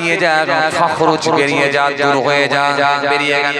বেরিয়ে যা, ফখরুজ বেরিয়ে যা, দূর হয়ে যা, বেরিয়ে গেল।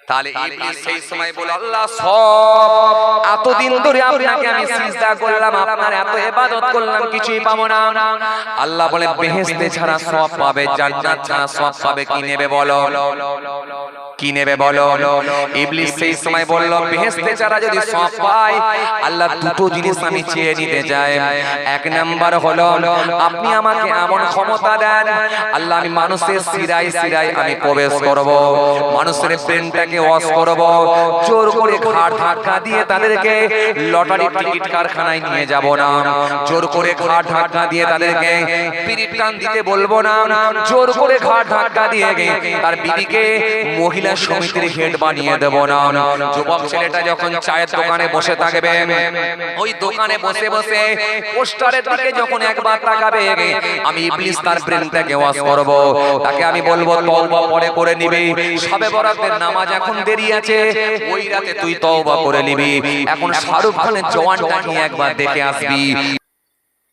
তাহলে ইবলিস সেই সময় বলে, আল্লাহ সব এতদিন ধরে আপনাকে আমি সিজদা করলাম, আপনার এত ইবাদত করলাম, কিছুই পাবো না। আল্লাহ বলে, বেহেশতে ছাড়া সওয়াব পাবে, জান্নাত ছাড়া সওয়াব পাবে, কি নেবে বলো, কি নেবে বলো? ইবলিস সেই সময় বলল, বেহেশতে ছাড়া যদি সওয়াব পাই, আল্লাহ দুটো জিনিস আমি চেয়ে নিতে চাই। এক নাম্বার হলো, আপনি আমাকে এমন ক্ষমতা দেন, আল্লাহ আমি মানুষের শিরায় শিরায় আমি প্রবেশ করব, মানুষের ব্রেনটাকে ওয়াশ করব, জোর করে ঘাড় ধাক্কা দিয়ে তাদেরকে লটারি টিকিট কারখানায় নিয়ে যাব না, জোর করে ঘাড় ধাক্কা দিয়ে তাদেরকে পিরিত টান দিতে বলবো না, জোর করে ঘাড় ধাক্কা দিয়ে তার বিবিকে মহিলা সমিতির হেড বানিয়ে দেব না। যুবক ছেলেটা যখন চায়ের দোকানে বসে থাকবে, ওই দোকানে বসে বসে পোস্টারের দিকে যখন একবার তাকাবে, আমি ইবলিস তার ব্রেনটাকে ওয়াশ করব, তাকে আমি বলবো তওবা পরে করে নিবি, শবে বরাতের নামাজ এখন দেরি আছে, ওই রাতে তুই তওবা করে নিবি, এখন শাহরুখ খানের জওয়ানটাকে একবার দেখে আসবি।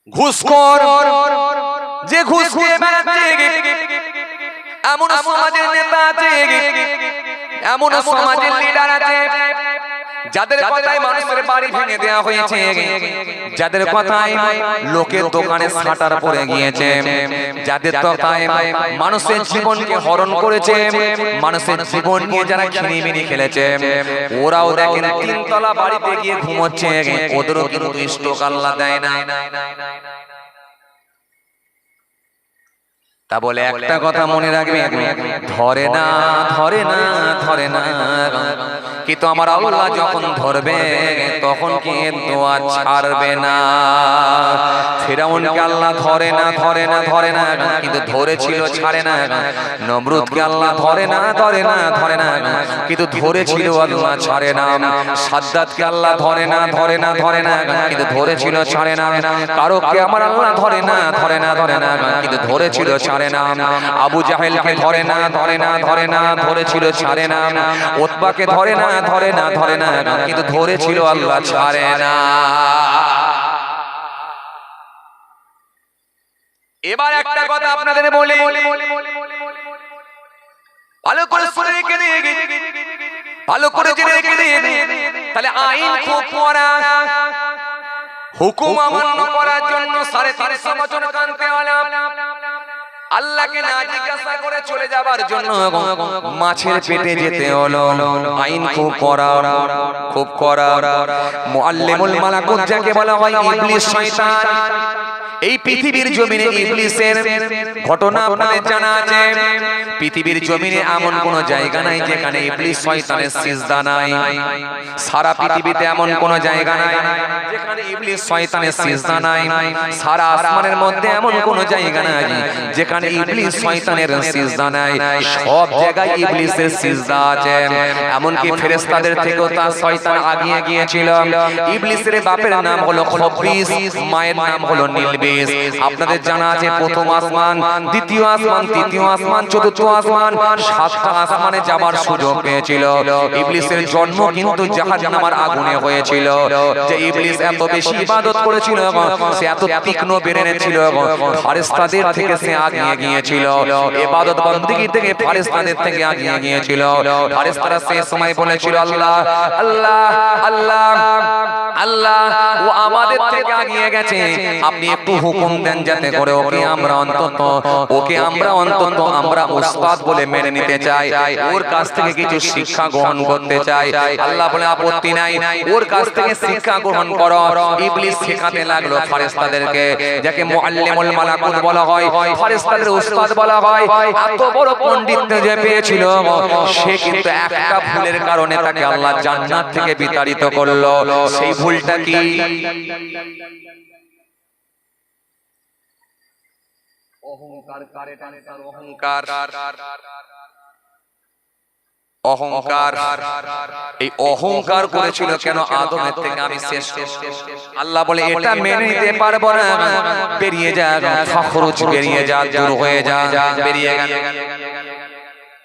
ঘুষখোর যে ঘুষ খেয়ে বেড়াচ্ছে, এমন সমাজের নেতা আছে, এমন সমাজের লিডার আছে, যাদের কথায় মানুষের বাড়ি ভেঙে দেওয়া হয়েছে, যাদের কথায় লোকের দোকানে শাটার পড়ে গিয়েছে, যাদের কথায় মানুষের জীবনকে হরণ করেছে, মানুষের জীবন নিয়ে যারা খিনিমিনি খেলেছে, ওরাও দেখেন তিনতলা বাড়িতে গিয়ে ঘুমোচ্ছে, ওদেরও কিন্তু স্ট্রোক আল্লাহ দেয় না। তা বলে একটা কথা মনে রাখবে, ধরে না ধরে না ধরে না, কিন্তু আমার আল্লাহ যখন ধরবে তখন কি দোয়া ছাড়বে না। ফিরাউনকে আল্লাহ ধরে না ধরে না ধরে না, কিন্তু ধরেছিল ছাড়ে না। নমরুদকে আল্লাহ ধরে না ধরে না ধরে না, কিন্তু ধরেছিল আল্লাহ ছাড়ে না। সাদ্দাতকে আল্লাহ ধরে না ধরে না ধরে না, কিন্তু ধরেছিল ছাড়ে না। কারোকে আমার আল্লাহ ধরে না ধরে না ধরে না, কিন্তু ধরেছিল ছাড়ে না। আবু জাহেলকে ধরে না ধরে না ধরে না, ধরেছিল ছাড়ে না। উতবাকে ধরে না ধরে না ধরে না, কিন্তু ধরেছিল আল্লাহ ছাড়ে না। এবার একটা কথা আপনাদের বলি, ভালো করে শুনে রেখে দিন, ভালো করে জেনে রেখে দিন। তাহলে আইন খুব পড়া, হুকুম অমান্য করার জন্য 350 বছর কাঁদতে হলো, আল্লাহকে না জিজ্ঞাসা করে চলে যাবার জন্য মাছের পেটে যেতে হলো। আইন খুব কড়া, খুব কড়া। মুআল্লিমুল মালাকুত যাকে বলা হয় ইবলিস শয়তান, এই পৃথিবীর জমিনে ইবলিসের ঘটনা আপনাদের জানা আছে। পৃথিবীর জমিনে এমন কোন জায়গা নাই যেখানে ইবলিস শয়তানের সিজদা নাই। সারা পৃথিবীতে এমন কোন জায়গা নাই যেখানে ইবলিস শয়তানের সিজদা নাই। সারা আসমানের মধ্যে এমন কোন জায়গা নাই যেখানে ইবলিস শয়তানের সিজদা নাই। সব জায়গায় ইবলিসের সিজদা আছে। এমনকি ফেরেশতাদের থেকেও তার শয়তান আগিয়ে গিয়েছিল। ইবলিসের বাপের নাম হলো খবিস, মায়ের নাম হলো নীলবিস। আপনাদের জানা আছে প্রথম আসমান, দ্বিতীয় আসমান, তৃতীয় আসমান, চতুর্থ আসমান, 7টা আসমানে যাবার সুযোগ পেয়েছিল। ইবলিসের জন্ম কিন্তু জাহান্নামের আগুনে হয়েছিল। যে ইবলিস এত বেশি ইবাদত করেছিল, সে এত তীক্ষ্ণ বেরেনে ছিল, ফেরেশতাদের থেকে সে আগিয়ে গিয়েছিল। ইবাদত বندگی থেকে ফেরেশতাদের থেকে আগিয়ে গিয়েছিল। ফেরেশতারা সেই সময় বলেছিল, আল্লাহ আল্লাহ আল্লাহ আল্লাহ, ও আমাদের থেকে আগিয়ে গেছে, আপনি একটু হুকুম দেন যাতে করে ওকে আমরা অন্তত আমরা উস্তাদ বলে মেনে নিতে চাই, ওর কাছ থেকে কিছু শিক্ষা গ্রহণ করতে চাই। আল্লাহ বলে আপত্তি নাই, ওর কাছ থেকে শিক্ষা গ্রহণ করো। ইবলিস শেখাতে লাগলো ফেরেশতাদেরকে, যাকে মুআল্লিমুল মালাকুত বলা হয়, ফেরেশতাদের উস্তাদ বলা হয়। এত বড় পণ্ডিত যে পেয়েছিল, সে কিন্তু একটা ভুলের কারণে তাকে আল্লাহ জান্নাত থেকে বিতাড়িত করলো। সেই ভুলটা কি? অহংকার। অহংকার, এই অহংকার করেছিল কেন? আদমের থেকে আমি শ্রেষ্ঠ। আল্লাহ বলে এটা মেনে নিতে পারবো না, বেরিয়ে যা, ফখরুজ বেরিয়ে যা, দূর হয়ে যা, বেরিয়ে গেল।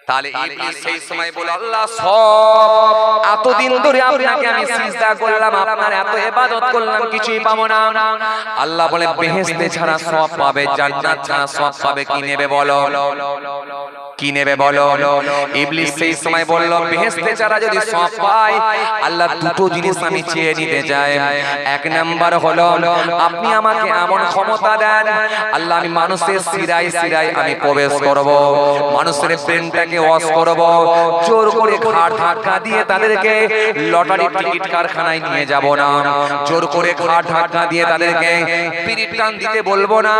তাহলে ইবলিস সেই সময় বলে, আল্লাহ সব এতদিন ধরে আপনাকে আমি সিজদা করলাম, আপনার এত ইবাদত করলাম, কিছুই পাবো না। আল্লাহ বলে, বেহেশতে ছাড়া সব পাবে, জান্নাত ছাড়া সব পাবে, কি নেবে বলো, কি নেবে বলো? ইবলিস সেই সময় বলল, বেহেশতে ছাড়া যদি সব পাই, আল্লাহ দুটো জিনিস আমি চেয়ে নিতে চাই। এক নাম্বার হলো, আপনি আমাকে এমন ক্ষমতা দেন, আল্লাহ আমি মানুষের শিরায় শিরায় আমি প্রবেশ করব, মানুষের ব্রেনটাকে ওয়াশ করব, জোর করে ঘাড় ধাক্কা দিয়ে তাদেরকে লটারি টিকিট কারখানায় নিয়ে যাব না, জোর করে ঘাড় ধাক্কা দিয়ে তাদেরকে পিরিট টান দিতে বলবো না,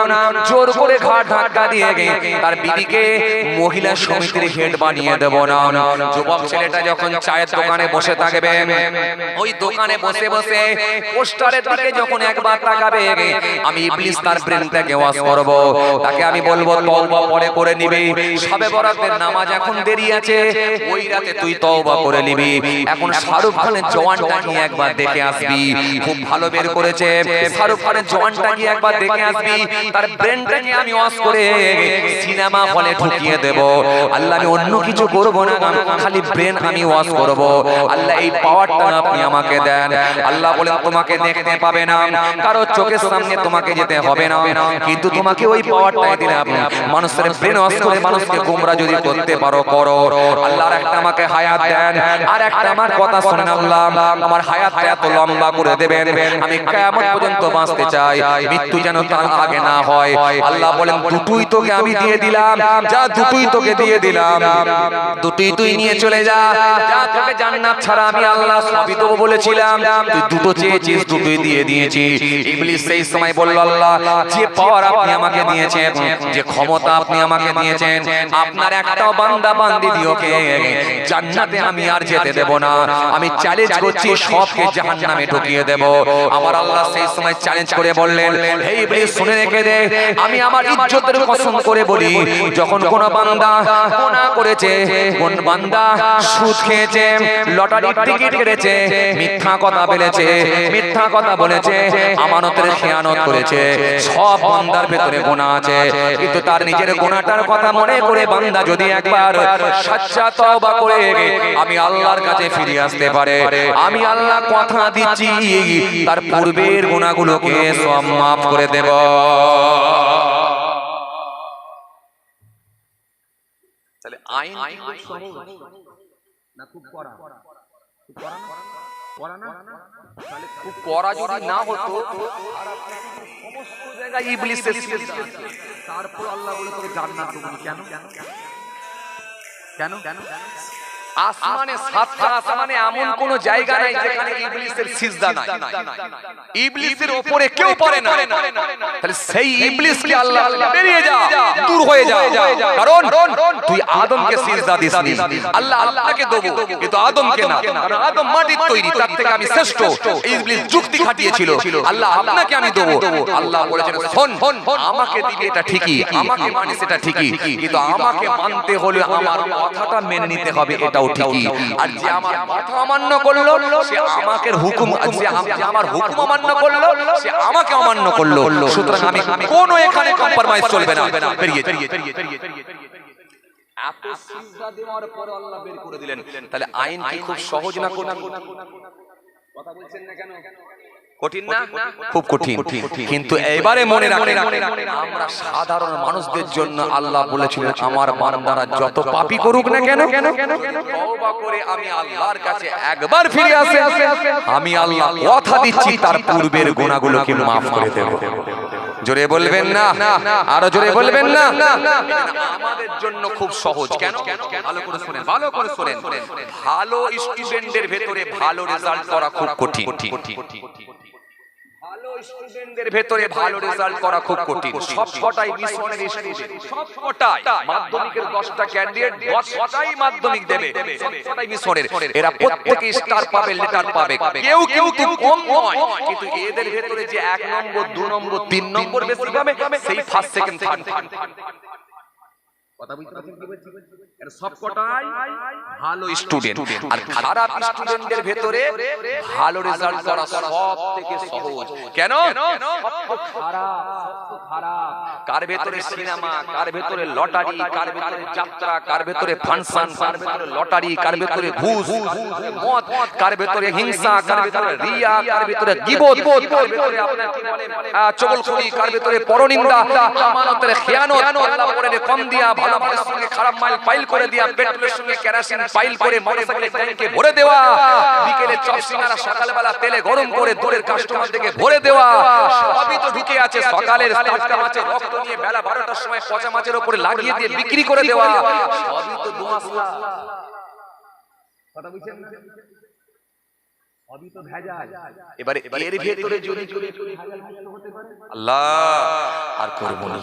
জোর করে ঘাড় ধাক্কা দিয়ে তার বিবিকে মহিলা সমিতির হেড বানিয়ে দেব না। যুবক ছেলেটা যখন চায়ের দোকানে বসে থাকবে, ওই দোকানে বসে বসে পোস্টারের দিকে যখন একবার তাকাবে, আমি ইবলিস তার ব্রেনটাকে ওয়াশ করব, তাকে আমি বলবো তওবা পরে করে নিবি, শবে বরাতের নামাজ এখন দেরি আছে, ওই রাতে তুই তওবা করে নিবি। এখন শাহরুখ খানের জওয়ানটা কি একবার দেখে আসবি, খুব ভালো বের করেছে, শাহরুখ খানের জওয়ানটা কি একবার দেখে আসবি, তার ব্রেনটাকে আমি ওয়াশ করে সিনেমা হলে ঢুকিয়ে দেব। আল্লাহ আমি অন্য কিছু করব না, খালি ব্রেন আমি ওয়াশ করব। আল্লাহ এই পাওয়ারটা আপনি আমাকে দেন। আল্লাহ বলেন, তোমাকে দেখতে পাবে না, কারো চোখের সামনে তোমাকে যেতে হবে না, কিন্তু তোমাকে ওই পাওয়ারটাই দিলাম, মানুষের ব্রেন ওয়াশ করে মানুষকে গোমরা যদি করতে পারো করো। আল্লাহ আর একটা আমাকে হায়াত দেন, আর একটা আমার কথা শুনেন আল্লাহ, আমার হায়াতটা এত লম্বা করে দেবেন, আমি কিয়ামত পর্যন্ত বাঁচতে চাই, মৃত্যু যেন তার আগে না হয়। আল্লাহ বলেন, দুটোই তোকে আমি দিয়ে দিলাম, যা দুটোই তোকে দিয়ে দিলাম, দুটোই তুই নিয়ে চলে যা, যা তোকে জান্নাত ছাড়া আমি আল্লাহ সবই দেবো বলেছিলাম, তুই দুটো চেয়েছিস, দুটোই দিয়ে দিয়েছি। ইবলিস সেই সময় বলল, আল্লাহ যে পাওয়ার আপনি আমাকে দিয়েছেন, যে ক্ষমতা আপনি আমাকে দিয়েছেন, আপনার একটাও বান্দা বান্দি দিওকে জান্নাতে আমি আর যেতে দেব না, আমি চ্যালেঞ্জ করছি সবকে জাহান্নামে ঢুকিয়ে দেব। আমার আল্লাহ সেই সময় চ্যালেঞ্জ করে বললেন, হে ইবলিস শুনে রেখে দে, আমি আমার ইজ্জতের কসম করে বলি, যখন কোন বান্দা গুনাহ করেছে, কোন বান্দা সুদ খেয়েছে, লটারির টিকিট কেটেছে, মিথ্যা কথা বলেছে, মিথ্যা কথা বলেছে, আমানতের খেয়ানত করেছে, সব বান্দার ভেতরে গুনাহ আছে, কিন্তু তার নিজের গুনাহটার কথা মনে করে বান্দা যদি একবার সচ্চা তওবা করে আমি আল্লাহর কাছে ফিরে আসতে পারে, আমি আল্লাহ কথা দিচ্ছি তার পূর্বের গুনাহগুলোকে সব মাফ করে দেব। তাহলে আইন খুব সহজ না খুব কড়া? খুব কড়া না? কড়া না? তাহলে খুব কড়া যদি না হতো, সমস্ত জায়গায় ইবলিসের সিজদা, তারপর আল্লাহ বলে তোকে জান্নাত দেব। কেন কেন কেন? আসমানে, সাতটা আসমানে এমন কোন জায়গা নাই যেখানে ইবলিসের সিজদা নাই, ইবলিসের উপরে কেউ পড়ে না। তাহলে সেই ইবলিসকে আল্লাহ বেরিয়ে যা, দূর হয়ে যা, কারণ তুই আদমকে সিজদা দিসনি, আল্লাহ আল্লাহকে দেব কিন্তু আদমকে না, কারণ আদম মাটির তৈরি, তার থেকে আমি শ্রেষ্ঠ। ইবলিস যুক্তি খাটিয়েছিল, আল্লাহ আপনাকে আমি দেব। আল্লাহ বলেছেন, শোন, আমাকে দিবি এটা ঠিকই, আমাকে মানিস এটা ঠিকই, কিন্তু আমাকে মানতে হলে আমার কথাটা মেনে নিতে হবে, এটা ঠিকই। আর যে আমার কথা অমান্য করলো সে আমাকে হুকুম, যে আমার হুকুম অমান্য করলো সে আমাকে অমান্য করলো। সুতরাং আমি কোনো এখানে কম্প্রোমাইজ চলবে না। বেরিয়ে এত সিজদা দেওয়ার পর আল্লাহ বের করে দিলেন। তাহলে আইন কি খুব সহজ না কঠিন? কথা বলছেন না কেন? কঠিন না? খুব কঠিন। কিন্তু এবারে মনে রাখেন, আমরা সাধারণ মানুষদের জন্য আল্লাহ বলেছিলেন, আমার বান্দারা যত পাপী করুক না কেন, তওবা করে আমি আল্লাহর কাছে একবার ফিরে আসে, আমি আল্লাহ কথা দিচ্ছি তার পূর্বের গুনাহগুলোকে maaf করে দেব। জোরে বলবেন না? আরো জোরে বলবেন না? আমাদের জন্য খুব সহজ। কেন? ভালো করে শুনেন, ভালো করে শুনেন। ভালো স্টুডেন্টদের ভেতরে ভালো রেজাল্ট করা খুব কঠিন। ভালো স্টুডেন্টদের ভেতরে ভালো রেজাল্ট করা খুব কঠিন। সবকটাই মিশনের স্টুডেন্ট, সবকটাই মাধ্যমিকের 10টা ক্যান্ডিডেট 10টাই মাধ্যমিক দেবে, সবকটাই মিশনের। এরা প্রত্যেককে স্টার পাবে, লেটার পাবে, কেউ কিন্তু কম নয়। কিন্তু এদের ভেতরে যে 1 নম্বর, 2 নম্বর, 3 নম্বর বেশি পাবে, সেই ফার্স্ট, সেকেন্ড, থার্ড। কথা বুঝতে পারছেন কি বলছি? এর সবকটাই ভালো স্টুডেন্ট, আর খারাপ স্টুডেন্টদের ভেতরে ভালো রেজাল্ট করা সবথেকে সহজ। কেন? কার ভেতরে সিনেমা, কার ভেতরে লটারি, কার ভেতরে যাত্রা, কার ভেতরে ফাংশন, কার ভেতরে লটারি, কার ভেতরে ঘুষ, মদ, কার ভেতরে হিংসা, কার ভেতরে রিয়া, কার ভেতরে গীবত, কার ভেতরে আপনার কি বলে চগলখড়ি, কার ভেতরে পরনিন্দা, আমানতের খেয়ানত, আল্লাহ বলে কম দিয়া ভালো মালের সঙ্গে খারাপ মাল পাইল করে দিয়া, পেট্রোলের সঙ্গে কেরোসিন পাইল করে মোটরসাইকেল ট্যাঙ্কে ভরে দেওয়া, বিকেলে চপ সিঙ্গারা সকালবেলা তেলে গরম করে দূরের কাস্টমারদেরকে ভরে দেওয়া, সবই তো ঢুকে আছে। সকালের টাটকা মাছের রক্ত নিয়ে বেলা 12টার সময় পচা মাছের উপরে লাগিয়ে দিয়ে বিক্রি করে দেওয়া, সবই তো দুমাসলা। কথা বুঝছেন? সবই তো ভেজাল। এবারে এর ভেতরে যদি আল্লাহ আর করব না,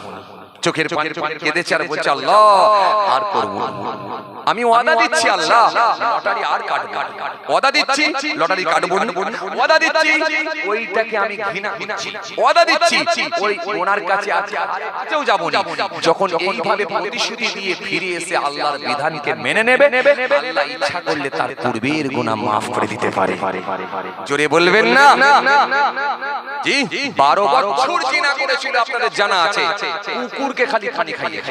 চোখের পানি কেঁদেছে আর বলছে আল্লাহ আর করব না, আমি ওয়াদা দিচ্ছি আল্লাহ লটারি আর কাটবো না, ওয়াদা দিচ্ছি লটারি কাটবো না, ওয়াদা দিচ্ছি ওইটাকে আমি ঘৃণা করছি, ওয়াদা দিচ্ছি ওই ওনার কাছে আজও যাব না। যখন এইভাবে প্রতিশ্রুতি দিয়ে ফিরে এসে আল্লাহর বিধানকে মেনে নেবে, আল্লাহ ইচ্ছা করলে তার পূর্বের গুনাহ maaf করে দিতে পারে। জোরে বলবেন না? জি, 12 বছর জিনা করেছিল, আপনাদের জানা আছে, কুকুরকে খালি পানি খাইয়ে